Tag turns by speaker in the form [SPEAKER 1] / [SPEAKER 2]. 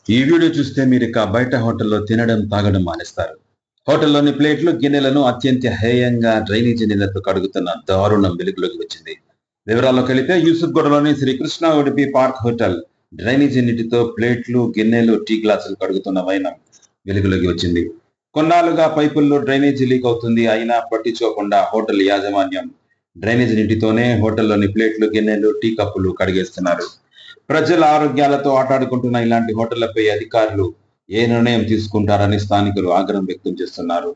[SPEAKER 1] ఈ వీడియో చూస్తే మీరు ఇక బయట హోటల్లో తినడం తాగడం మానేస్తారు. హోటల్లోని ప్లేట్లు గిన్నెలను అత్యంత హేయంగా డ్రైనేజీ నీళ్లతో కడుగుతున్న దారుణం వెలుగులోకి వచ్చింది. వివరాల్లోకి వెళితే యూసుఫ్ గూడలోని Srikrishna Udupi park hotel drainage నీటితో ప్లేట్లు గిన్నెలు టీ గ్లాసులు కడుగుతున్న వైనం వెలుగులోకి వచ్చింది. కొన్నాళ్లుగా పైపుల్లో డ్రైనేజీ లీక్ అవుతుంది. అయినా పట్టించుకోకుండా హోటల్ యాజమాన్యం డ్రైనేజీ నీటితోనే హోటల్లోని ప్లేట్లు గిన్నెలు టీ కప్పులు కడిగేస్తున్నారు. ప్రజల ఆరోగ్యాలతో ఆటాడుకుంటున్న ఇలాంటి హోటళ్లపై అధికారులు ఏ నిర్ణయం తీసుకుంటారని స్థానికులు ఆగ్రహం వ్యక్తం చేస్తున్నారు.